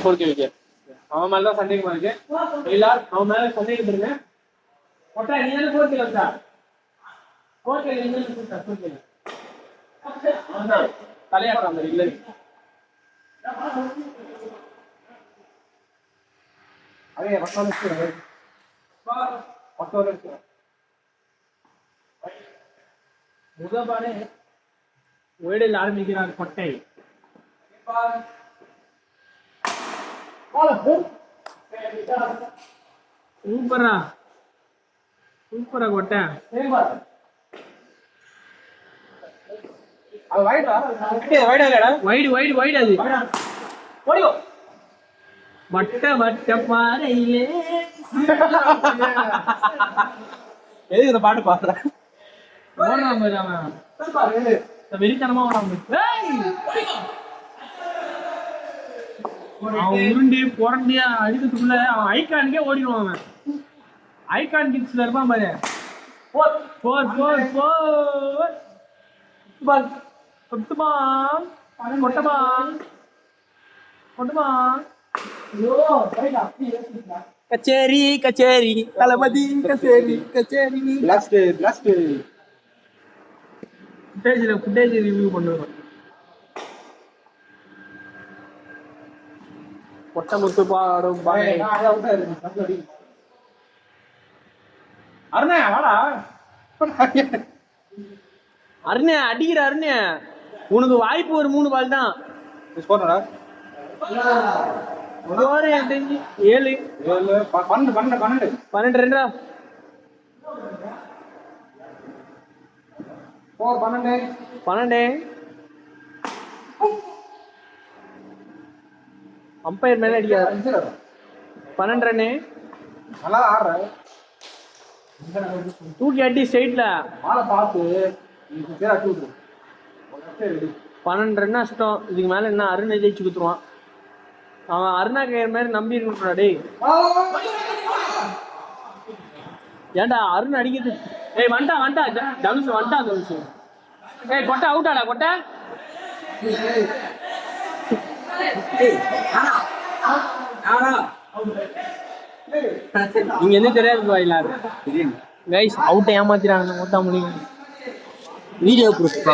4K wicket. அவன் மேல தான் சந்தேகமா இருக்கு. எல்லாரும் அவன் மேல சந்தேகம் இருங்க. ஒட்டா நீ என்ன 4K வச்சா? 4K நீங்க என்ன சொல்றா 4K? அவன் தலையாடுற மாதிரி இல்ல. அரே வட்டால இருக்கு. வட்டால இருக்கு. முதபானே ஓடில ஆரம்பிக்கிறார் கொட்டை. சூப்பரா சூப்பரா கொட்டை. அது வைடா வைடா வைடு வைடு வைடு அது ஓடியோ வட்ட வட்ட பாறையிலே. எதுக்கு இந்த பாட்டு பாடுற? ஓடுறான் பாரு அவன், வெறித்தனமா ஓடுறான். அவன் உருண்டி புரண்டி அடிக்கிறதுக்குள்ள அவன் ஐகானுக்கே ஓடிடுவான். அவன் ஐகான் கிட்ஸ்ல இருப்பான் பாரு. போர் போர் போர் போர் கொட்டுமா கொட்டமா கொட்டுமா. கச்சேரி கச்சேரி தளபதி கச்சேரி கச்சேரி. பிளாஸ்ட் பிளாஸ்ட் ஃபுட்டேஜ் ரிவ்யூ பண்ணுவேன். கொட்டை முத்து பாடும் அருணே வாடா. அருணே அடிக்கிற அருணே, உனக்கு வாய்ப்பு ஒரு 3 பால் தான். 7 12 ரெண்டா 12. அம்பையர் மேல அடிக்காது. 12 ரன்னு. நல்லா ஆடுற தூக்கி அடி சைட்ல 12 ரன் நஷ்டம். இதுக்கு மேல என்ன அருணை ஜெயிச்சு குத்துருவான். அவன் அருணா கயிறு மாதிரி நம்பி இருக்கா. டேய் ஏன்டா அருண் அடிக்கிறது? ஏய் வந்துட்டா வந்துட்டா தனுஷ் வந்துட்டா தனுஷ். ஏய் கொட்டை அவுட்டாடா கொட்டை. நீங்க என்ன தெரியாது எல்லாரும் கைஸ் அவுட்டை ஏமாத்திராங்க. மொத்தம் முடியும் வீடியோ ப்ரூஃப்